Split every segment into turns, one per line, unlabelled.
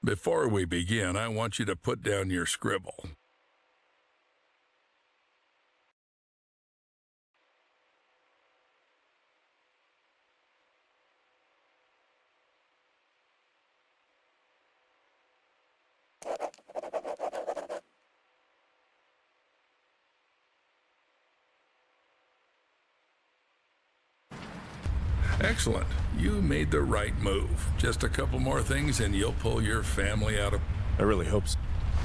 Before we begin, I want you to put down your scribble. Excellent. You made the right move. Just a couple more things and you'll pull your family out of...
I really hope so.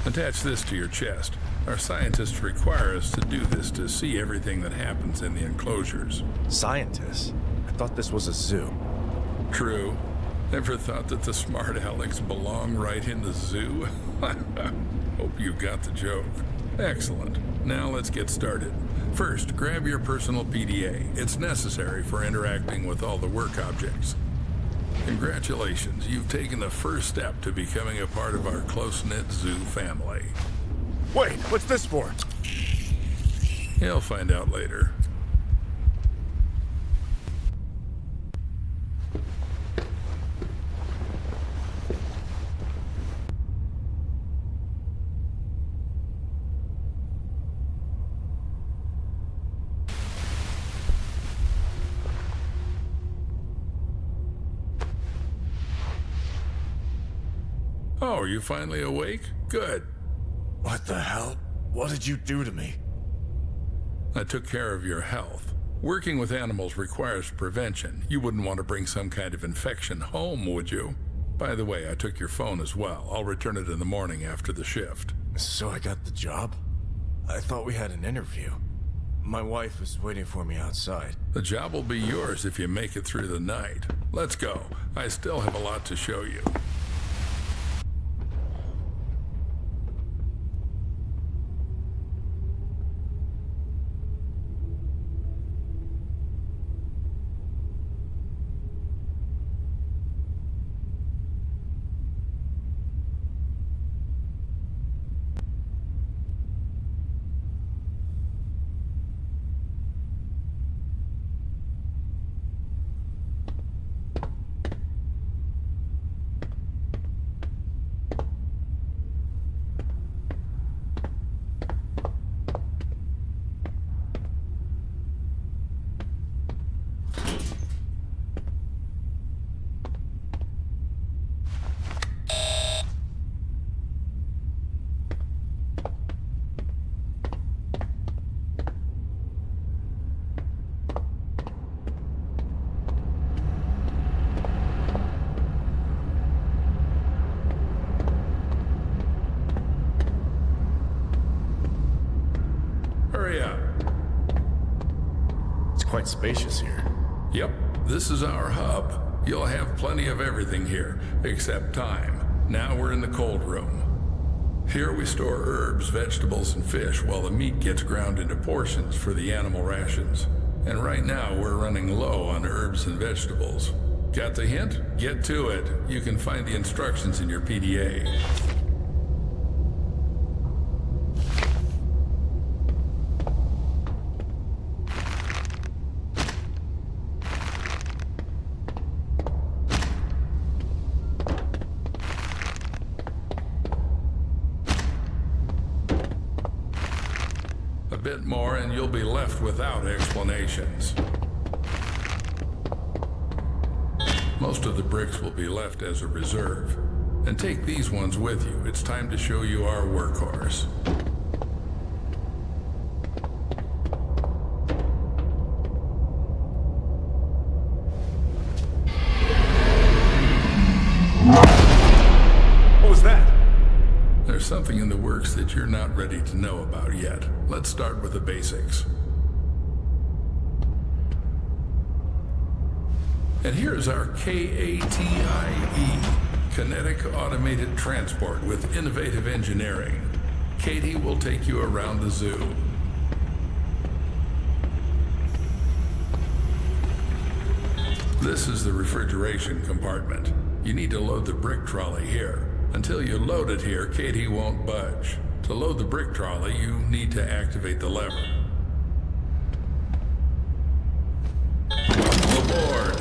Attach this to your chest. Our scientists require us to do this to see everything that happens in the enclosures.
Scientists? I thought this was a zoo.
True. Never thought that the smart Alex belong right in the zoo? Hope you got the joke. Excellent. Now let's get started. First, grab your personal PDA. It's necessary for interacting with all the work objects. Congratulations, you've taken the first step to becoming a part of our close-knit zoo family.
Wait, what's this for?
You'll find out later. Oh, are you finally awake? Good.
What the hell? What did you do to me?
I took care of your health. Working with animals requires prevention. You wouldn't want to bring some kind of infection home, would you? By the way, I took your phone as well. I'll return it in the morning after the shift.
So I got the job? I thought we had an interview. My wife is waiting for me outside.
The job will be yours if you make it through the night. Let's go. I still have a lot to show you. Hurry up.
It's quite spacious here.
Yep, this is our hub. You'll have plenty of everything here, except time. Now we're in the cold room. Here we store herbs, vegetables, and fish while the meat gets ground into portions for the animal rations. And right now we're running low on herbs and vegetables. Got the hint? Get to it. You can find the instructions in your PDA. A bit more and you'll be left without explanations. Most of the bricks will be left as a reserve. And take these ones with you. It's time to show you our workhorse.
What was that?
There's something in the works that you're not ready to know about yet. Let's start with the basics. And here's our KATIE, Kinetic Automated Transport with Innovative Engineering. Katie will take you around the zoo. This is the refrigeration compartment. You need to load the brick trolley here. Until you load it here, Katie won't budge. To load the brick trolley, you need to activate the lever. Aboard!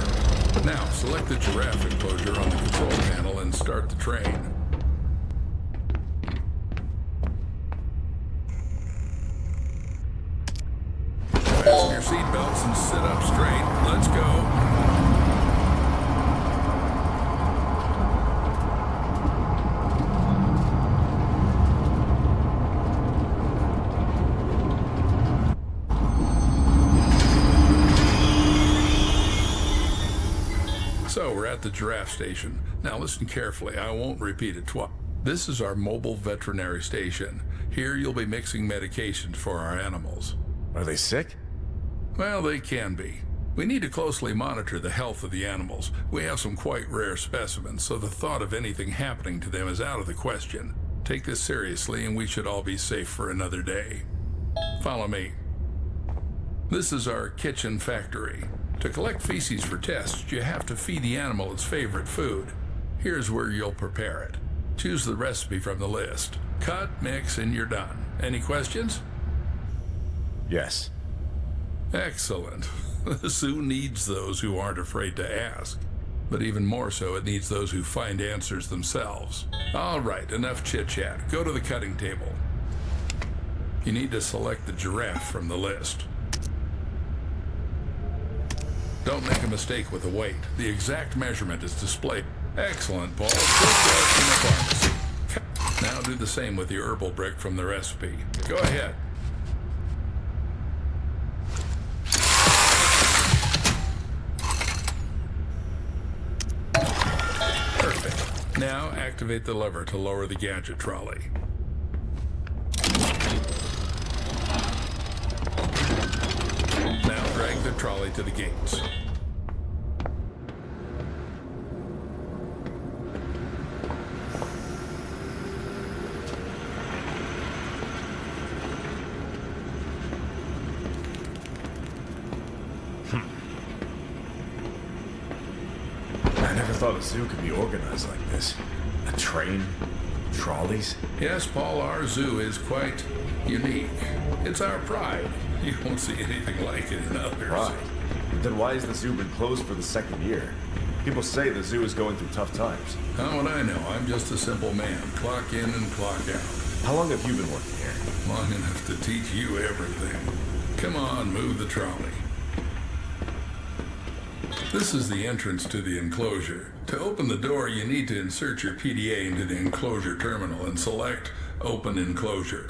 Now, select the giraffe enclosure on the control panel and start the train. your seatbelts and sit up straight. Let's go. So we're at the giraffe station. Now listen carefully, I won't repeat it twice. This is our mobile veterinary station. Here you'll be mixing medications for our animals.
Are they sick?
Well, they can be. We need to closely monitor the health of the animals. We have some quite rare specimens, so the thought of anything happening to them is out of the question. Take this seriously and we should all be safe for another day. Follow me. This is our kitchen factory. To collect feces for tests, you have to feed the animal its favorite food. Here's where you'll prepare it. Choose the recipe from the list. Cut, mix, and you're done. Any questions?
Yes.
Excellent. The zoo needs those who aren't afraid to ask. But even more so, it needs those who find answers themselves. All right, enough chit-chat. Go to the cutting table. You need to select the giraffe from the list. Don't make a mistake with the weight. The exact measurement is displayed. Excellent, Paul. Just in the pharmacy. Now do the same with the herbal brick from the recipe. Go ahead. Perfect. Now activate the lever to lower the gadget trolley. Now drag the trolley to the gates.
I never thought a zoo could be organized like this. A train? Trolleys?
Yes, Paul, our zoo is quite unique. It's our pride. You won't see anything like it in others.
Right. Then why has the zoo been closed for the second year? People say the zoo is going through tough times.
How would I know? I'm just a simple man. Clock in and clock out.
How long have you been working here?
Long enough to teach you everything. Come on, move the trolley. This is the entrance to the enclosure. To open the door, you need to insert your PDA into the enclosure terminal and select Open Enclosure.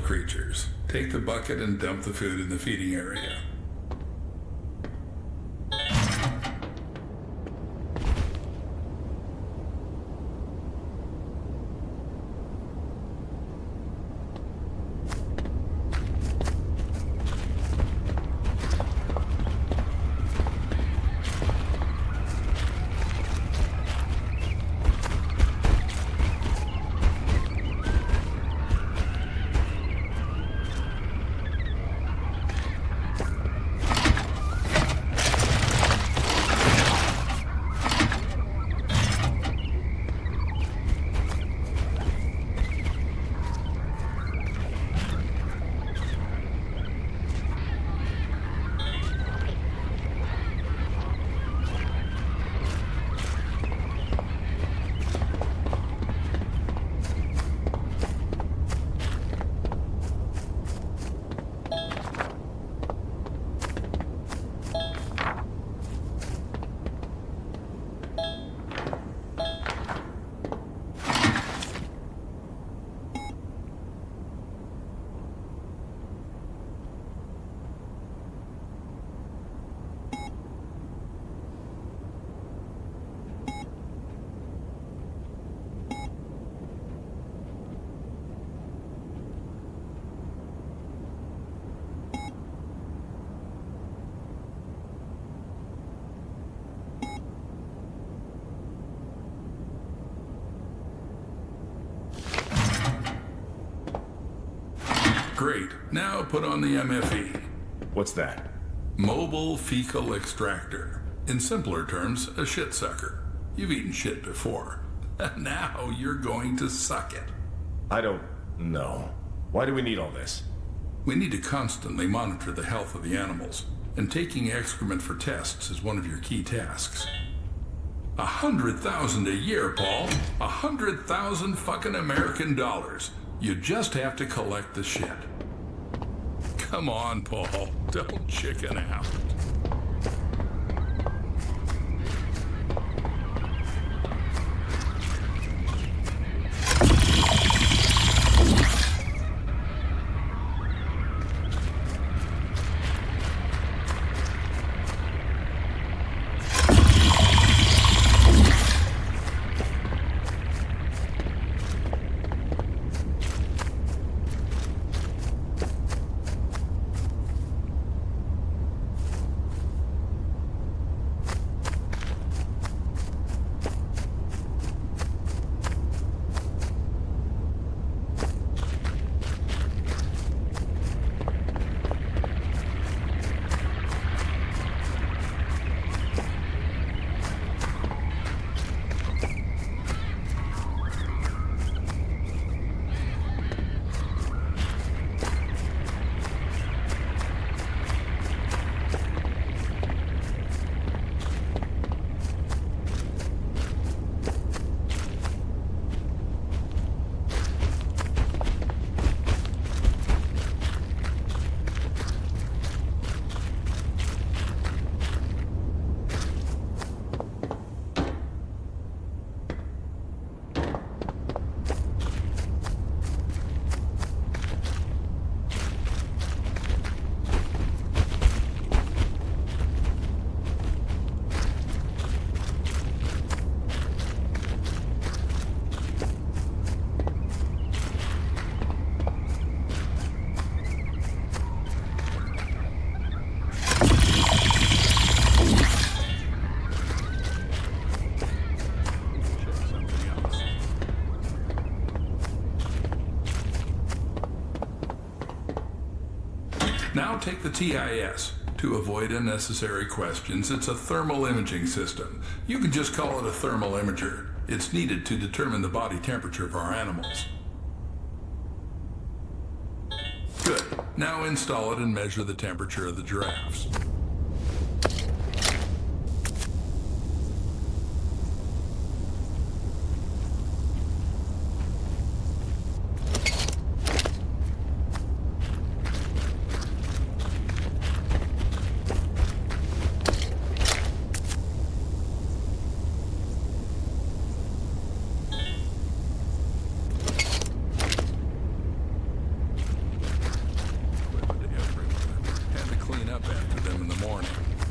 Creatures. Take the bucket and dump the food in the feeding area. Great. Now put on the MFE.
What's that?
Mobile Fecal Extractor. In simpler terms, a shit sucker. You've eaten shit before. Now you're going to suck it.
I don't know. Why do we need all this?
We need to constantly monitor the health of the animals, and taking excrement for tests is one of your key tasks. 100,000 a year, Paul. 100,000 fucking American dollars. You just have to collect the shit. Come on, Paul. Don't chicken out. Now take the TIS. To avoid unnecessary questions, it's a thermal imaging system. You can just call it a thermal imager. It's needed to determine the body temperature of our animals. Good. Now install it and measure the temperature of the giraffes.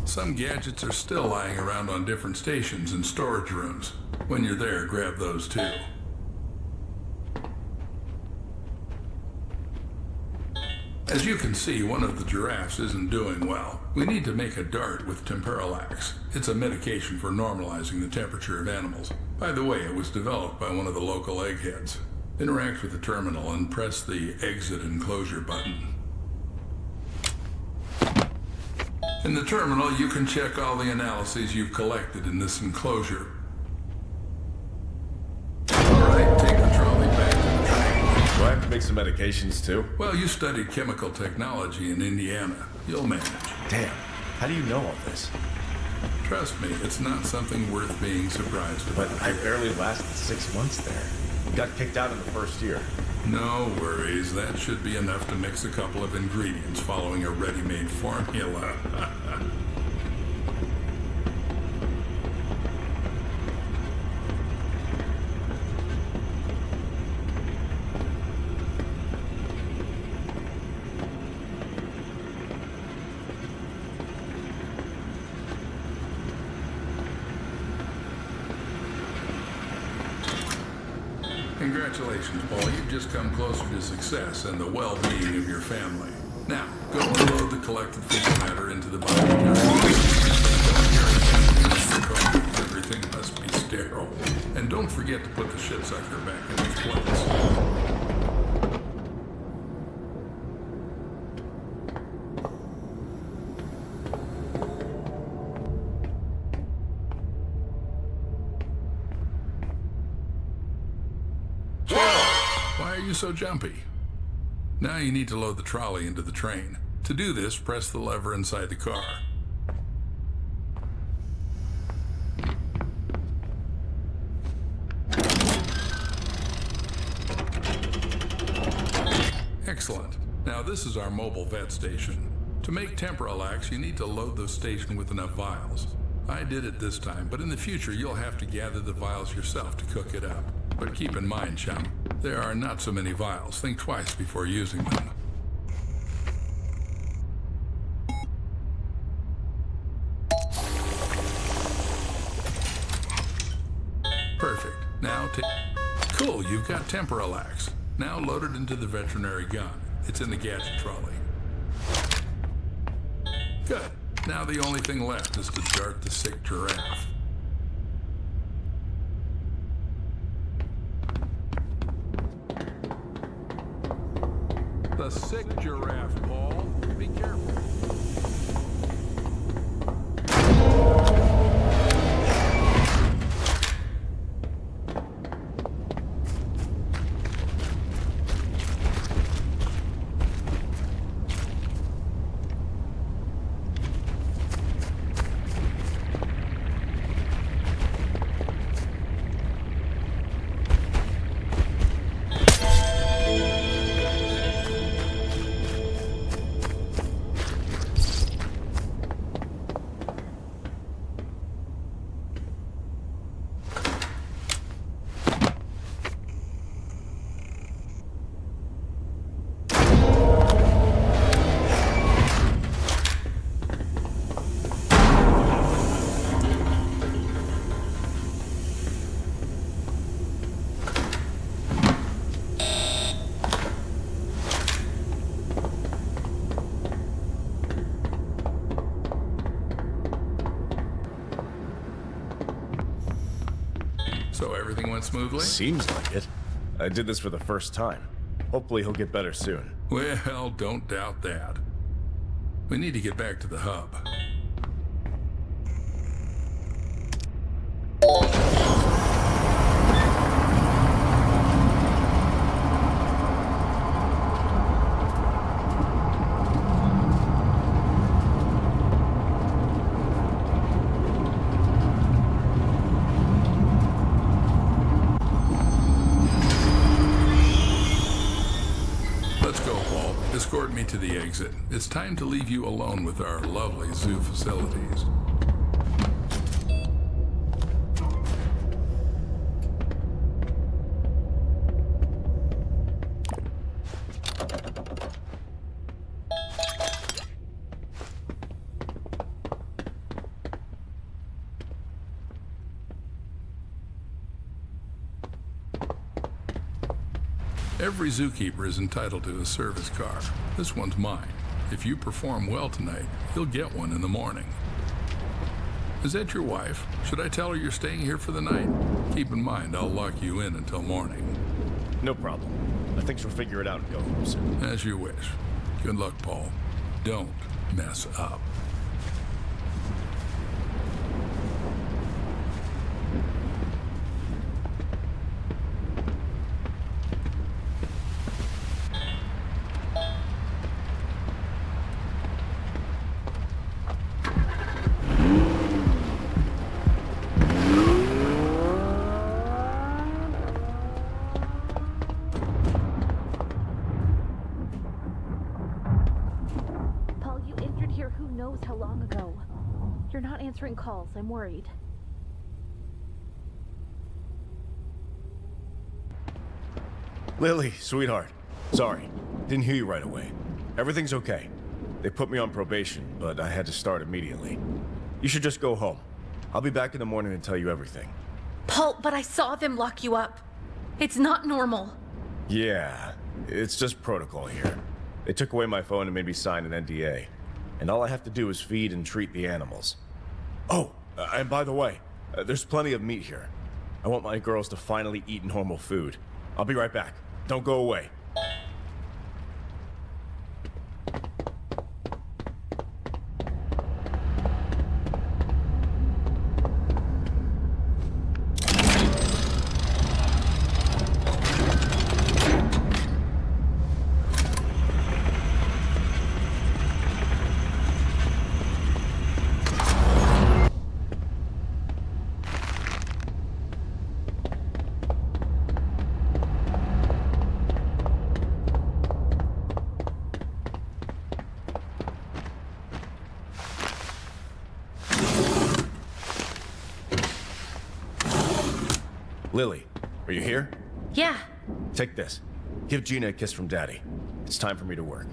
Some gadgets are still lying around on different stations and storage rooms. When you're there, grab those too. As you can see, one of the giraffes isn't doing well. We need to make a dart with temperalax. It's a medication for normalizing the temperature of animals. By the way, it was developed by one of the local eggheads. Interact with the terminal and press the exit enclosure button. In the terminal, you can check all the analyses you've collected in this enclosure. All right, take the trolley back to the train.
Do I have to make some medications too?
Well, you studied chemical technology in Indiana. You'll manage.
Damn, how do you know all this?
Trust me, it's not something worth being surprised about.
But I barely lasted 6 months there. Got kicked out in the first year.
No worries, that should be enough to mix a couple of ingredients following a ready-made formula. Congratulations, Paul. You've just come closer to success and the well-being of your family. Now, go and load the collected fecal matter into the body. Everything must be sterile. And don't forget to put the shit sucker back in its place. Why are you so jumpy? Now you need to load the trolley into the train. To do this, press the lever inside the car. Excellent. Now this is our mobile vet station. To make Temporalax, you need to load the station with enough vials. I did it this time, but in the future you'll have to gather the vials yourself to cook it up. But keep in mind, chum, there are not so many vials. Think twice before using them. Perfect. Now Cool, you've got Temporalax. Now load it into the veterinary gun. It's in the gadget trolley. Good. Now the only thing left is to dart the sick giraffe. The sick giraffe, Paul. Be careful. So everything went smoothly?
Seems like it. I did this for the first time. Hopefully he'll get better soon.
Well, don't doubt that. We need to get back to the hub. Escort me to the exit. It's time to leave you alone with our lovely zoo facilities. Every zookeeper is entitled to a service car. This one's mine. If you perform well tonight, you'll get one in the morning. Is that your wife? Should I tell her you're staying here for the night? Keep in mind, I'll lock you in until morning.
No problem. I think she'll figure it out and go home soon.
As you wish. Good luck, Paul. Don't mess up.
You're not answering calls. I'm worried.
Lily, sweetheart. Sorry. Didn't hear you right away. Everything's okay. They put me on probation, but I had to start immediately. You should just go home. I'll be back in the morning to tell you everything.
Paul, but I saw them lock you up. It's not normal.
Yeah, it's just protocol here. They took away my phone and made me sign an NDA. And all I have to do is feed and treat the animals. Oh, and by the way, there's plenty of meat here. I want my girls to finally eat normal food. I'll be right back. Don't go away. Lily, are you here?
Yeah.
Take this. Give Gina a kiss from Daddy. It's time for me to work.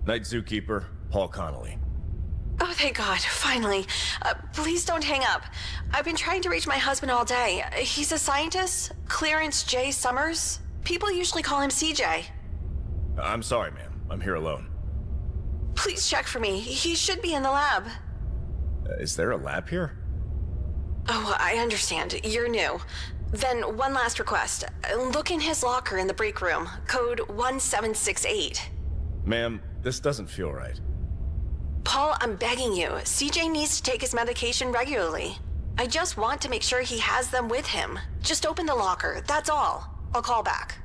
Night Zookeeper, Paul Connolly.
Oh, thank God, finally. Please don't hang up. I've been trying to reach my husband all day. He's a scientist, Clarence J. Summers. People usually call him CJ.
I'm sorry, ma'am. I'm here alone.
Please check for me. He should be in the lab.
Is there a lab here?
Oh, I understand. You're new. Then one last request. Look in his locker in the break room. Code 1768.
Ma'am, this doesn't feel right.
Paul, I'm begging you. CJ needs to take his medication regularly. I just want to make sure he has them with him. Just open the locker, that's all. I'll call back.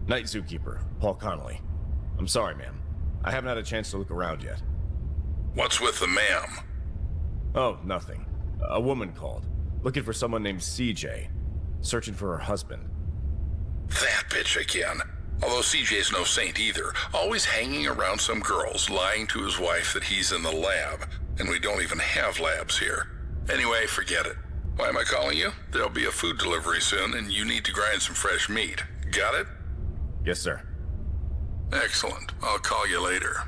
Night Zookeeper, Paul Connolly. I'm sorry, ma'am. I haven't had a chance to look around yet.
What's with the ma'am?
Oh, nothing. A woman called, looking for someone named CJ, searching for her husband.
That bitch again. Although CJ's no saint either, always hanging around some girls, lying to his wife that he's in the lab, and we don't even have labs here. Anyway, forget it. Why am I calling you? There'll be a food delivery soon, and you need to grind some fresh meat. Got it?
Yes, sir.
Excellent. I'll call you later.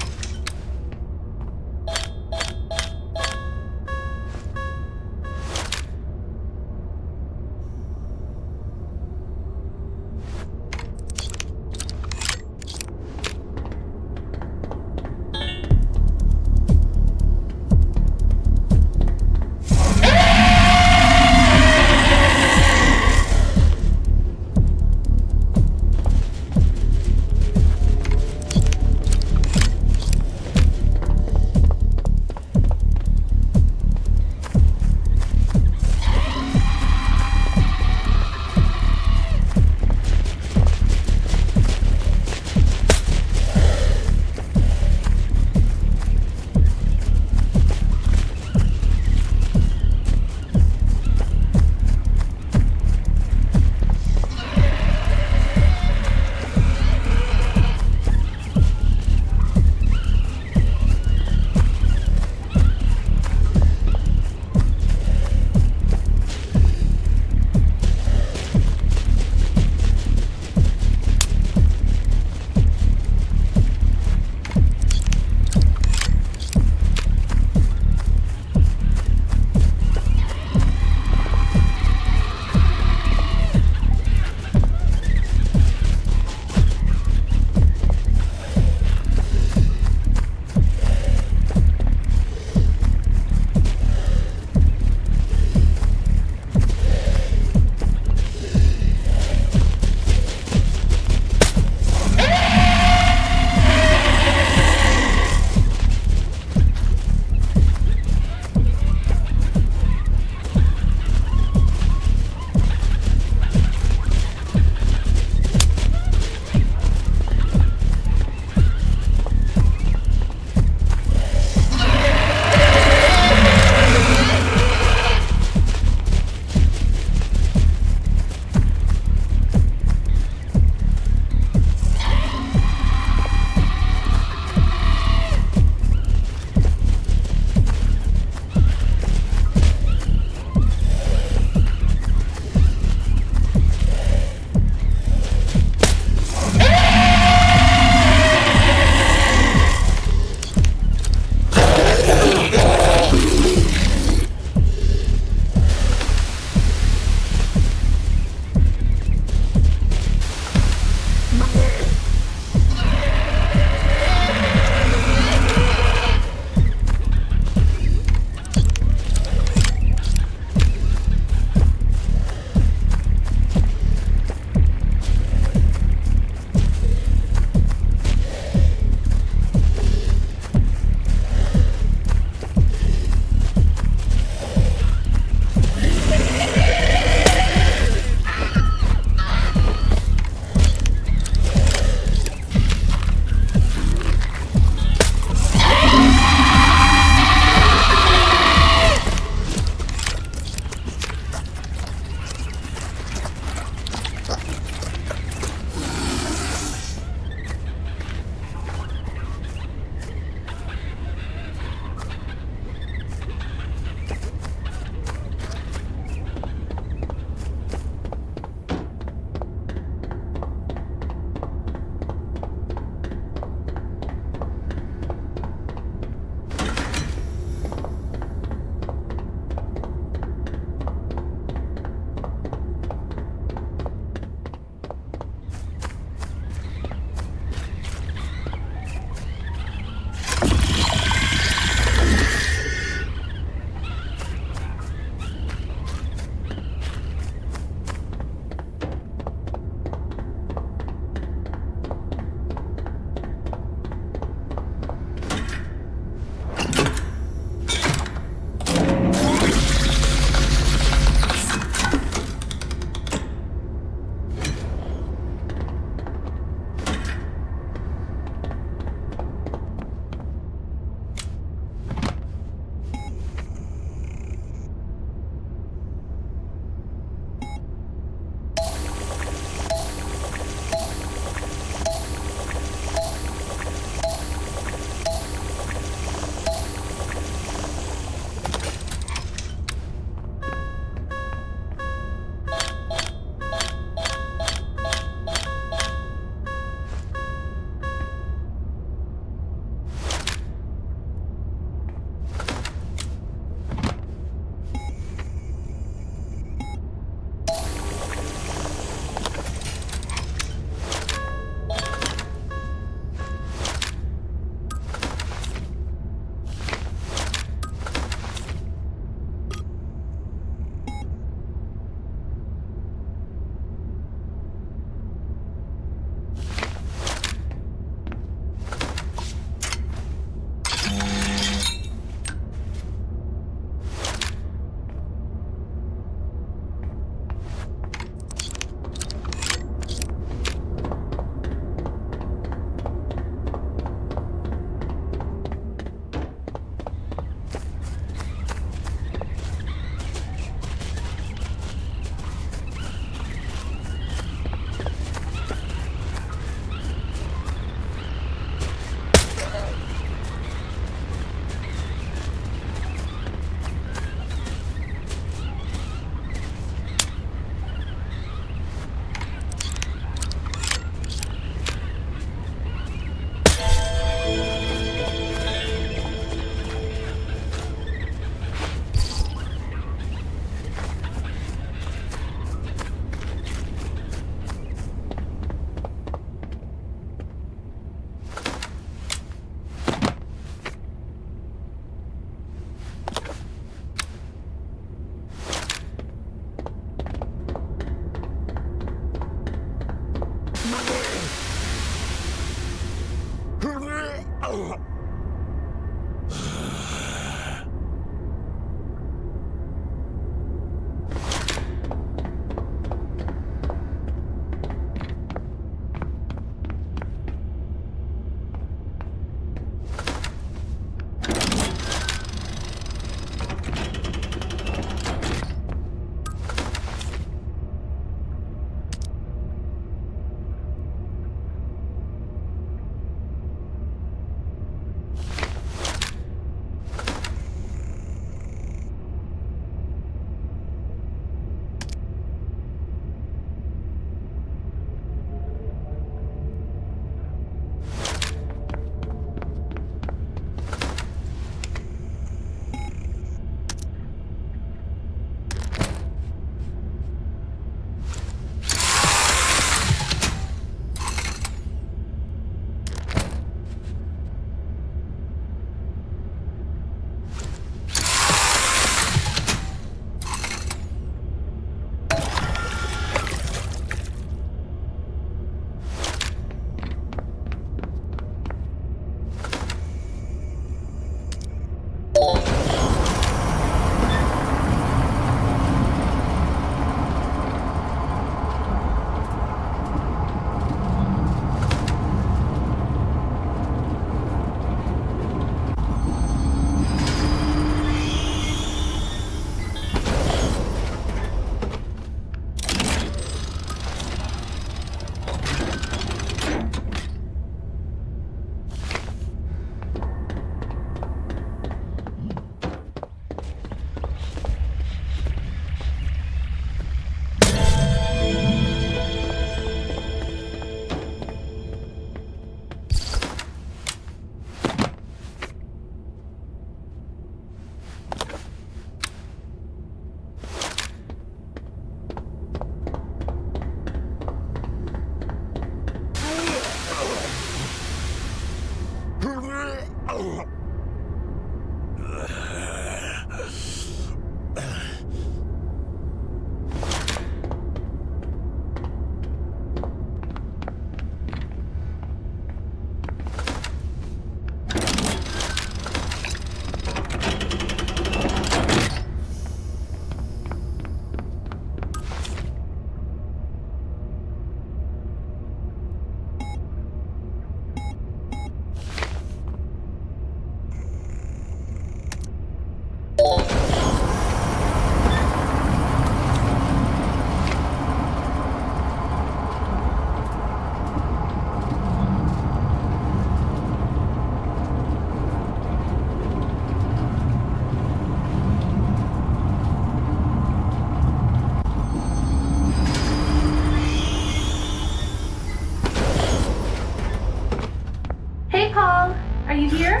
Hey, Paul. Are you here?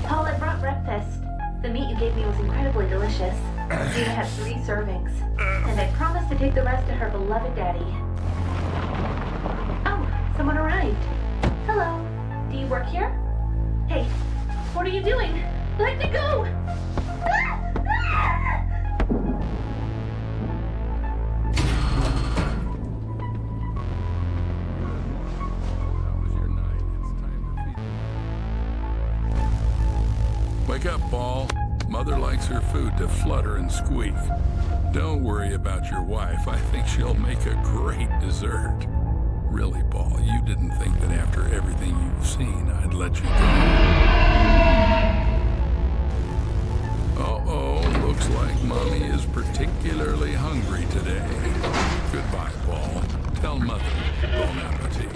Paul, I brought breakfast. The meat you gave me was incredibly delicious. Gina had 3 servings. And I promised to take the rest to her beloved daddy. Oh, someone arrived. Hello. Do you work here? Hey, what are you doing? Let me go!
Wake up, Paul. Mother likes her food to flutter and squeak. Don't worry about your wife. I think she'll make a great dessert. Really, Paul, you didn't think that after everything you've seen, I'd let you go. Uh-oh, looks like Mommy is particularly hungry today. Goodbye, Paul. Tell Mother, bon appetit.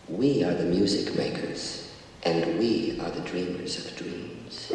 We are the music makers, and we are the dreamers of dreams.